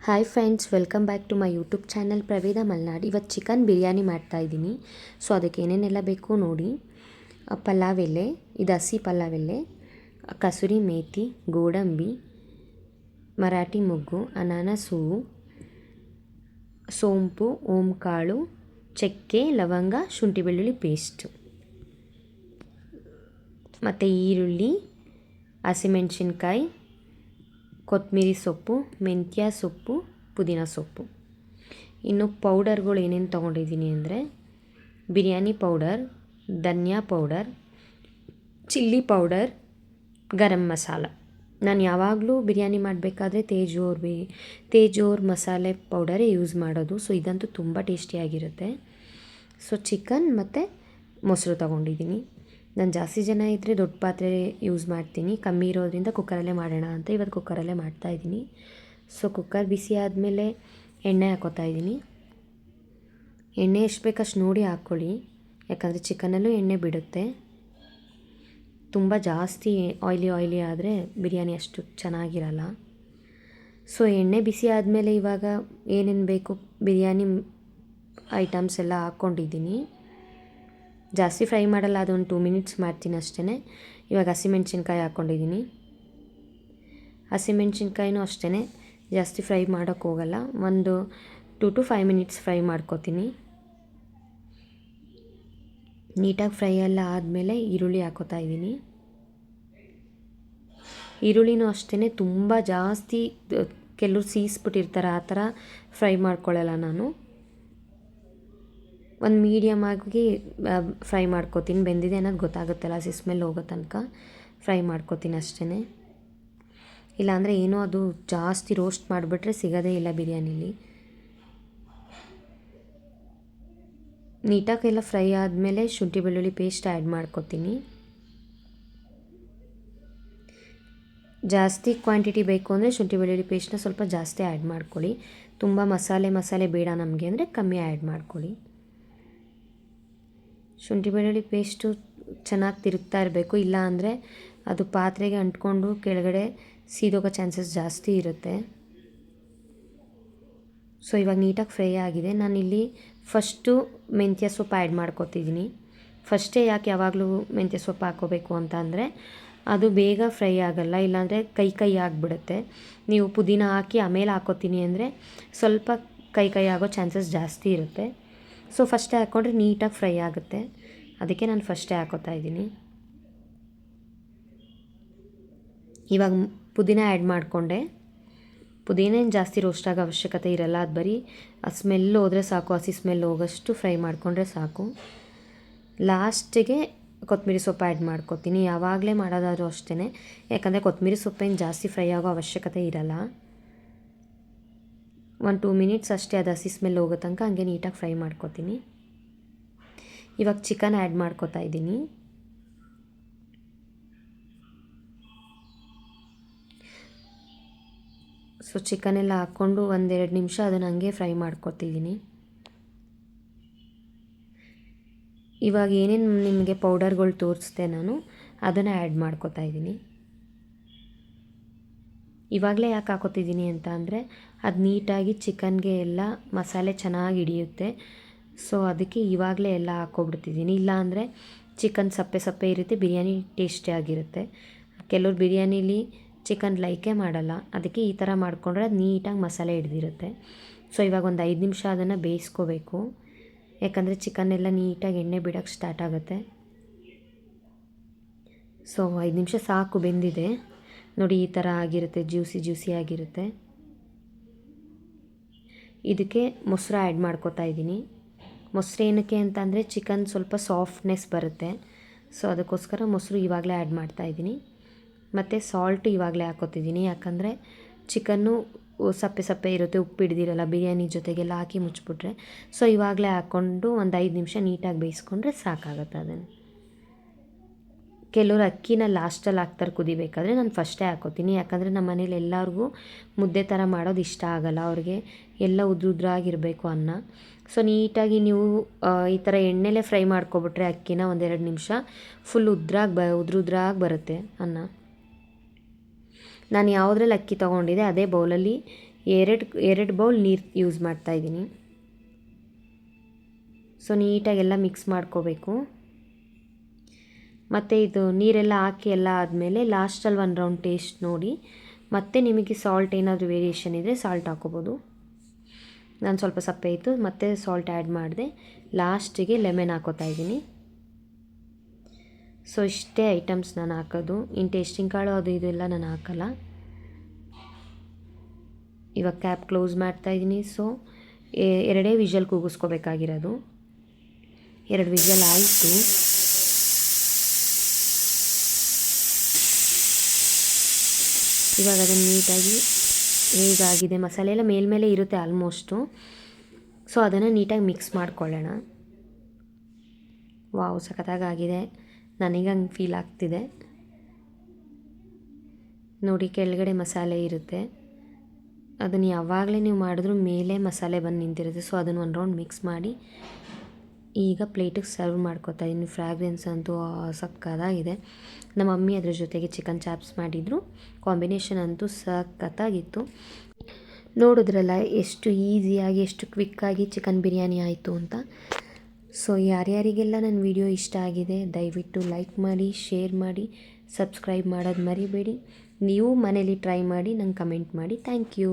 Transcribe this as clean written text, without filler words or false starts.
Hi friends, welcome back to my YouTube channel Praveda Malnad. ಇವತ್ತು chicken biryani ಮಾಡ್ತಾಯಿದ್ದೀನಿ. So ಅದಕ್ಕೆ ಏನೇನೆಲ್ಲ ಬೇಕು ನೋಡಿ. ಪಲಾವ್ ಎಲೆ, ಇದು ಹಸಿ ಪಲಾವ್ ಎಲೆ, ಕಸೂರಿ ಮೇಥಿ, ಗೋಡಂಬಿ, ಮರಾಠಿ ಮೊಗ್ಗು, ಅನಾನಸ್ ಹೂವು, ಸೋಂಪು, ಓಂಕಾಳು, ಚಕ್ಕೆ, ಲವಂಗ, ಶುಂಠಿ ಬೆಳ್ಳುಳ್ಳಿ ಪೇಸ್ಟು, ಮತ್ತು ಈರುಳ್ಳಿ, ಹಸಿಮೆಣಸಿನ್ಕಾಯಿ, ಕೊತ್ತಂಬರಿ ಸೊಪ್ಪು, ಮೆಂತ್ಯ ಸೊಪ್ಪು, ಪುದೀನ ಸೊಪ್ಪು. ಇನ್ನು ಪೌಡರ್ಗಳು ಏನೇನು ತೊಗೊಂಡಿದ್ದೀನಿ ಅಂದರೆ ಬಿರಿಯಾನಿ ಪೌಡರ್, ಧನಿಯಾ powder, chilli powder, garam masala. ನಾನು ಯಾವಾಗಲೂ ಬಿರಿಯಾನಿ ಮಾಡಬೇಕಾದ್ರೆ ತೇಜೋರ್ ಮಸಾಲೆ ಪೌಡರೇ ಯೂಸ್ ಮಾಡೋದು. ಸೊ ಇದಂತೂ ತುಂಬ ಟೇಸ್ಟಿಯಾಗಿರುತ್ತೆ. ಸೊ ಚಿಕನ್ ಮತ್ತು ಮೊಸರು ತೊಗೊಂಡಿದ್ದೀನಿ. ನಾನು ಜಾಸ್ತಿ ಜನ ಇದ್ದರೆ ದೊಡ್ಡ ಪಾತ್ರೆ ಯೂಸ್ ಮಾಡ್ತೀನಿ, ಕಮ್ಮಿ ಇರೋದ್ರಿಂದ ಕುಕ್ಕರಲ್ಲೇ ಮಾಡೋಣ ಅಂತ ಇವತ್ತು ಕುಕ್ಕರಲ್ಲೇ ಮಾಡ್ತಾಯಿದ್ದೀನಿ. ಸೊ ಕುಕ್ಕರ್ ಬಿಸಿ ಆದಮೇಲೆ ಎಣ್ಣೆ ಹಾಕೋತಾ ಇದ್ದೀನಿ. ಎಣ್ಣೆ ಎಷ್ಟು ಬೇಕಷ್ಟು ನೋಡಿ ಹಾಕ್ಕೊಳ್ಳಿ, ಯಾಕಂದರೆ ಚಿಕನಲ್ಲೂ ಎಣ್ಣೆ ಬಿಡುತ್ತೆ. ತುಂಬ ಜಾಸ್ತಿ ಆಯ್ಲಿ ಆದರೆ ಬಿರಿಯಾನಿ ಅಷ್ಟು ಚೆನ್ನಾಗಿರಲ್ಲ. ಸೊ ಎಣ್ಣೆ ಬಿಸಿ ಆದಮೇಲೆ ಇವಾಗ ಏನೇನು ಬೇಕು ಬಿರಿಯಾನಿ ಐಟಮ್ಸ್ ಎಲ್ಲ ಹಾಕ್ಕೊಂಡಿದ್ದೀನಿ. ಜಾಸ್ತಿ ಫ್ರೈ ಮಾಡಲ್ಲ, ಅದೊಂದು 2 ಮಿನಿಟ್ಸ್ ಮಾಡ್ತೀನಿ ಅಷ್ಟೇ. ಇವಾಗ ಹಸಿಮೆಣ್ಸಿನ್ಕಾಯಿ ಹಾಕ್ಕೊಂಡಿದ್ದೀನಿ. ಹಸಿಮೆಣ್ಸಿನ್ಕಾಯಿನೂ ಅಷ್ಟೇ ಜಾಸ್ತಿ ಫ್ರೈ ಮಾಡೋಕ್ಕೆ ಹೋಗಲ್ಲ, ಒಂದು 2 to 5 ಮಿನಿಟ್ಸ್ ಫ್ರೈ ಮಾಡ್ಕೊತೀನಿ. ನೀಟಾಗಿ ಫ್ರೈ ಎಲ್ಲ ಆದಮೇಲೆ ಈರುಳ್ಳಿ ಹಾಕೋತಾ ಇದ್ದೀನಿ. ಈರುಳ್ಳಿನೂ ಅಷ್ಟೇ ತುಂಬ ಜಾಸ್ತಿ ಕೆಲವ್ರು ಸೀಸ್ಬಿಟ್ಟಿರ್ತಾರೆ, ಆ ಥರ ಫ್ರೈ ಮಾಡ್ಕೊಳ್ಳಲ್ಲ ನಾನು. ಒಂದು ಮೀಡಿಯಮ್ ಆಗಿ ಫ್ರೈ ಮಾಡ್ಕೊತೀನಿ. ಬೆಂದಿದೆ ಅನ್ನೋದು ಗೊತ್ತಾಗುತ್ತಲ್ಲ, ಹಸಿ ಸ್ಮೆಲ್ ಹೋಗೋ ತನಕ ಫ್ರೈ ಮಾಡ್ಕೊತೀನಿ ಅಷ್ಟೇ. ಇಲ್ಲಾಂದರೆ ಏನೋ ಅದು ಜಾಸ್ತಿ ರೋಸ್ಟ್ ಮಾಡಿಬಿಟ್ರೆ ಸಿಗೋದೇ ಇಲ್ಲ ಬಿರಿಯಾನಿಲಿ. ನೀಟಾಗೆಲ್ಲ ಫ್ರೈ ಆದಮೇಲೆ ಶುಂಠಿ ಬೆಳ್ಳುಳ್ಳಿ ಪೇಸ್ಟ್ ಆ್ಯಡ್ ಮಾಡ್ಕೊತೀನಿ. ಜಾಸ್ತಿ ಕ್ವಾಂಟಿಟಿ ಬೇಕು ಅಂದರೆ ಶುಂಠಿ ಬೆಳ್ಳುಳ್ಳಿ ಪೇಸ್ಟನ್ನ ಸ್ವಲ್ಪ ಜಾಸ್ತಿ ಆ್ಯಡ್ ಮಾಡ್ಕೊಳ್ಳಿ. ತುಂಬ ಮಸಾಲೆ ಬೇಡ ನಮಗೆ ಅಂದರೆ ಕಮ್ಮಿ ಆ್ಯಡ್ ಮಾಡ್ಕೊಳ್ಳಿ. ಶುಂಠಿ ಬೆಳ್ಳುಳ್ಳಿ ಪೇಸ್ಟು ಚೆನ್ನಾಗಿ ತಿರುಗ್ತಾ ಇರಬೇಕು, ಇಲ್ಲ ಅಂದರೆ ಅದು ಪಾತ್ರೆಗೆ ಅಂಟ್ಕೊಂಡು ಕೆಳಗಡೆ ಸೀದೋಗೋ ಚಾನ್ಸಸ್ ಜಾಸ್ತಿ ಇರುತ್ತೆ. ಸೊ ಇವಾಗ ನೀಟಾಗಿ ಫ್ರೈ ಆಗಿದೆ. ನಾನಿಲ್ಲಿ ಫಸ್ಟು ಮೆಂತ್ಯ ಸೊಪ್ಪು ಆ್ಯಡ್ ಮಾಡ್ಕೊತಿದ್ದೀನಿ. ಫಸ್ಟೇ ಯಾಕೆ ಯಾವಾಗಲೂ ಮೆಂತ್ಯ ಸೊಪ್ಪು ಹಾಕ್ಕೋಬೇಕು ಅಂತ ಅಂದರೆ ಅದು ಬೇಗ ಫ್ರೈ ಆಗೋಲ್ಲ, ಇಲ್ಲಾಂದರೆ ಕೈ ಆಗಿಬಿಡುತ್ತೆ. ನೀವು ಪುದೀನ ಹಾಕಿ ಆಮೇಲೆ ಹಾಕ್ಕೋತೀನಿ ಅಂದರೆ ಸ್ವಲ್ಪ ಕೈ ಆಗೋ ಚಾನ್ಸಸ್ ಜಾಸ್ತಿ ಇರುತ್ತೆ. ಸೊ ಫಸ್ಟೇ ಹಾಕ್ಕೊಂಡ್ರೆ ನೀಟಾಗಿ ಫ್ರೈ ಆಗುತ್ತೆ, ಅದಕ್ಕೆ ನಾನು ಫಸ್ಟೇ ಹಾಕೋತಾ ಇದ್ದೀನಿ. ಇವಾಗ ಪುದೀನ ಆ್ಯಡ್ ಮಾಡಿಕೊಂಡೆ. ಪುದೀನ ಏನು ಜಾಸ್ತಿ ರೋಸ್ಟ್ ಆಗೋ ಅವಶ್ಯಕತೆ ಇರಲ್ಲ, ಅದು ಬರೀ ಆ ಸ್ಮೆಲ್ ಹೋದರೆ ಸಾಕು, ಹಸಿ ಸ್ಮೆಲ್ ಹೋಗೋಷ್ಟು ಫ್ರೈ ಮಾಡಿಕೊಂಡ್ರೆ ಸಾಕು. ಲಾಸ್ಟಿಗೆ ಕೊತ್ತಂಬರಿ ಸೊಪ್ಪು ಆ್ಯಡ್ ಮಾಡ್ಕೊತೀನಿ. ಯಾವಾಗಲೇ ಮಾಡೋದಾದರೂ ಅಷ್ಟೇ, ಯಾಕಂದರೆ ಕೊತ್ತಂಬರಿ ಸೊಪ್ಪೇನು ಜಾಸ್ತಿ ಫ್ರೈ ಆಗೋ ಅವಶ್ಯಕತೆ ಇರಲ್ಲ. ಒಂದು 2 ಮಿನಿಟ್ಸ್ ಅಷ್ಟೇ, ಅದು ಹಸಿ ಸ್ಮೆಲ್ ಹೋಗೋ ತನಕ ಹಂಗೆ ನೀಟಾಗಿ ಫ್ರೈ ಮಾಡ್ಕೊತೀನಿ. ಇವಾಗ ಚಿಕನ್ ಆ್ಯಡ್ ಮಾಡ್ಕೊತಾ ಇದ್ದೀನಿ. ಸೊ ಚಿಕನೆಲ್ಲ ಹಾಕ್ಕೊಂಡು 1-2 ನಿಮಿಷ ಅದನ್ನು ಹಂಗೆ ಫ್ರೈ ಮಾಡ್ಕೊತಿದ್ದೀನಿ. ಇವಾಗ ಏನೇನು ನಿಮಗೆ ಪೌಡರ್ಗಳು ತೋರಿಸ್ದೆ ನಾನು ಅದನ್ನು ಆ್ಯಡ್ ಮಾಡ್ಕೊತಾ ಇದ್ದೀನಿ. ಇವಾಗಲೇ ಯಾಕೆ ಹಾಕೋತಿದ್ದೀನಿ ಅಂತ ಅಂದರೆ ಅದು ನೀಟಾಗಿ ಚಿಕನ್ಗೆ ಎಲ್ಲ ಮಸಾಲೆ ಚೆನ್ನಾಗಿ ಹಿಡಿಯುತ್ತೆ. ಸೊ ಅದಕ್ಕೆ ಇವಾಗಲೇ ಎಲ್ಲ ಹಾಕ್ಕೊಬಿಡ್ತಿದ್ದೀನಿ. ಇಲ್ಲಾಂದರೆ ಚಿಕನ್ ಸಪ್ಪೆ ಇರುತ್ತೆ, ಬಿರಿಯಾನಿ ಟೇಸ್ಟಿಯಾಗಿರುತ್ತೆ. ಕೆಲವ್ರು ಬಿರಿಯಾನಿಲಿ ಚಿಕನ್ ಲೈಕೇ ಮಾಡಲ್ಲ, ಅದಕ್ಕೆ ಈ ಥರ ಮಾಡಿಕೊಂಡ್ರೆ ಅದು ನೀಟಾಗಿ ಮಸಾಲೆ ಹಿಡ್ದಿರುತ್ತೆ. ಸೊ ಇವಾಗ ಒಂದು 5 ನಿಮಿಷ ಅದನ್ನು ಬೇಯಿಸ್ಕೋಬೇಕು, ಯಾಕಂದರೆ ಚಿಕನ್ ಎಲ್ಲ ನೀಟಾಗಿ ಎಣ್ಣೆ ಬಿಡೋಕ್ಕೆ ಸ್ಟಾರ್ಟ್ ಆಗುತ್ತೆ. ಸೊ 5 ನಿಮಿಷ ಸಾಕು, ಬೆಂದಿದೆ ನೋಡಿ, ಈ ಥರ ಆಗಿರುತ್ತೆ, ಜ್ಯೂಸಿ ಆಗಿರುತ್ತೆ. ಇದಕ್ಕೆ ಮೊಸರು ಆ್ಯಡ್ ಮಾಡ್ಕೊತಾ ಇದ್ದೀನಿ. ಮೊಸರು ಏನಕ್ಕೆ ಅಂತಂದರೆ ಚಿಕನ್ ಸ್ವಲ್ಪ ಸಾಫ್ಟ್ನೆಸ್ ಬರುತ್ತೆ. ಸೊ ಅದಕ್ಕೋಸ್ಕರ ಮೊಸರು ಇವಾಗಲೇ ಆ್ಯಡ್ ಮಾಡ್ತಾಯಿದ್ದೀನಿ. ಮತ್ತು ಸಾಲ್ಟು ಇವಾಗಲೇ ಹಾಕೋತಿದ್ದೀನಿ, ಯಾಕಂದರೆ ಚಿಕನ್ನು ಸಪ್ಪೆ ಇರುತ್ತೆ, ಉಪ್ಪು ಹಿಡ್ದಿರಲ್ಲ, ಬಿರಿಯಾನಿ ಜೊತೆಗೆಲ್ಲ ಹಾಕಿ ಮುಚ್ಚಿಬಿಟ್ರೆ. ಸೊ ಇವಾಗಲೇ ಹಾಕ್ಕೊಂಡು ಒಂದು 5 ನಿಮಿಷ ನೀಟಾಗಿ ಬೇಯಿಸ್ಕೊಂಡ್ರೆ ಸಾಕಾಗುತ್ತೆ. ಅದನ್ನು ಕೆಲವರು ಅಕ್ಕಿನ ಲಾಸ್ಟಲ್ಲಿ ಹಾಕ್ತಾರೆ ಕುದಿಬೇಕಾದ್ರೆ, ನಾನು ಫಸ್ಟೇ ಹಾಕೋತೀನಿ. ಯಾಕಂದರೆ ನಮ್ಮ ಮನೇಲಿ ಎಲ್ಲರಿಗೂ ಮುದ್ದೆ ಥರ ಮಾಡೋದು ಇಷ್ಟ ಆಗೋಲ್ಲ, ಅವ್ರಿಗೆ ಎಲ್ಲ ಉದ್ರಾಗಿರಬೇಕು ಅನ್ನ. ಸೊ ನೀಟಾಗಿ ನೀವು ಈ ಥರ ಎಣ್ಣೆಲೇ ಫ್ರೈ ಮಾಡ್ಕೊಬಿಟ್ರೆ ಅಕ್ಕಿನ 1-2 ನಿಮಿಷ ಫುಲ್ ಉದ್ರಾಗಿ ಬರುತ್ತೆ ಅನ್ನ. ನಾನು ಯಾವುದ್ರಲ್ಲಿ ಅಕ್ಕಿ ತೊಗೊಂಡಿದ್ದೆ ಅದೇ ಬೌಲಲ್ಲಿ ಎರಡು ಬೌಲ್ ನೀರು ಯೂಸ್ ಮಾಡ್ತಾಯಿದ್ದೀನಿ. ಸೊ ನೀಟಾಗೆಲ್ಲ ಮಿಕ್ಸ್ ಮಾಡ್ಕೋಬೇಕು. ಮತ್ತು ಇದು ನೀರೆಲ್ಲ ಹಾಕಿ ಎಲ್ಲ ಆದಮೇಲೆ ಲಾಸ್ಟಲ್ಲಿ ಒಂದು ರೌಂಡ್ ಟೇಸ್ಟ್ ನೋಡಿ, ಮತ್ತು ನಿಮಗೆ ಸಾಲ್ಟ್ ಏನಾದರೂ ವೇರಿಯೇಷನ್ ಇದ್ದರೆ ಸಾಲ್ಟ್ ಹಾಕೋಬೋದು. ನಾನು ಸ್ವಲ್ಪ ಸಪ್ಪೆ ಇತ್ತು ಮತ್ತು ಸಾಲ್ಟ್ ಆ್ಯಡ್ ಮಾಡಿದೆ. ಲಾಸ್ಟಿಗೆ ಲೆಮನ್ ಹಾಕೋತಾ ಇದ್ದೀನಿ. ಸೊ ಇಷ್ಟೇ ಐಟಮ್ಸ್ ನಾನು ಹಾಕೋದು. ಇನ್ನು ಟೇಸ್ಟಿಂಗ್ ಕಾಳು ಅದು ಇದೆಲ್ಲ ನಾನು ಹಾಕಲ್ಲ. ಇವಾಗ ಕ್ಯಾಪ್ ಕ್ಲೋಸ್ ಮಾಡ್ತಾಯಿದ್ದೀನಿ. ಸೊ 2 ವಿಷಲ್ ಕೂಗಿಸ್ಕೋಬೇಕಾಗಿರೋದು. 2 ವಿಷಲ್ ಆಯಿತು. ಇವಾಗ ಅದನ್ನು ನೀಟಾಗಿ ಹೇಗಾಗಿದೆ, ಮಸಾಲೆ ಎಲ್ಲ ಮೇಲ್ಮೇಲೆ ಇರುತ್ತೆ ಆಲ್ಮೋಸ್ಟು. ಸೊ ಅದನ್ನು ನೀಟಾಗಿ ಮಿಕ್ಸ್ ಮಾಡ್ಕೊಳ್ಳೋಣ. ವಾವ್, ಸಖತ್ತಾಗಿದೆ. ನನಗೆ ಹಂಗೆ ಫೀಲ್ ಆಗ್ತಿದೆ ನೋಡಿ. ಕೆಳಗಡೆ ಮಸಾಲೆ ಇರುತ್ತೆ, ಅದನ್ನು ಯಾವಾಗಲೇ ನೀವು ಮಾಡಿದ್ರೂ ಮೇಲೆ ಮಸಾಲೆ ಬಂದು ನಿಂತಿರುತ್ತೆ. ಸೊ ಅದನ್ನು ಒಂದು ರೌಂಡ್ ಮಿಕ್ಸ್ ಮಾಡಿ ಈಗ ಪ್ಲೇಟಿಗೆ ಸರ್ವ್ ಮಾಡ್ಕೊತಾ ಇದ್ದೀನಿ. ಫ್ರಾಗ್ರೆನ್ಸ್ ಅಂತೂ ಸಕ್ಕತ್ತಾಗಿದೆ. ನಮ್ಮ ಮಮ್ಮಿ ಅದ್ರ ಜೊತೆಗೆ ಚಿಕನ್ ಚಾಪ್ಸ್ ಮಾಡಿದರು. ಕಾಂಬಿನೇಷನ್ ಅಂತೂ ಸಖತ್ತಾಗಿತ್ತು. ನೋಡಿದ್ರಲ್ಲ ಎಷ್ಟು ಈಸಿಯಾಗಿ, ಎಷ್ಟು ಕ್ವಿಕ್ಕಾಗಿ ಚಿಕನ್ ಬಿರಿಯಾನಿ ಆಯಿತು ಅಂತ. ಸೊ ಯಾರ್ಯಾರಿಗೆಲ್ಲ ನನ್ನ ವಿಡಿಯೋ ಇಷ್ಟ ಆಗಿದೆ ದಯವಿಟ್ಟು ಲೈಕ್ ಮಾಡಿ, ಶೇರ್ ಮಾಡಿ, ಸಬ್ಸ್ಕ್ರೈಬ್ ಮಾಡೋದು ಮರಿಬೇಡಿ. ನೀವು ಮನೇಲಿ ಟ್ರೈ ಮಾಡಿ ನಂಗೆ ಕಮೆಂಟ್ ಮಾಡಿ. Thank you.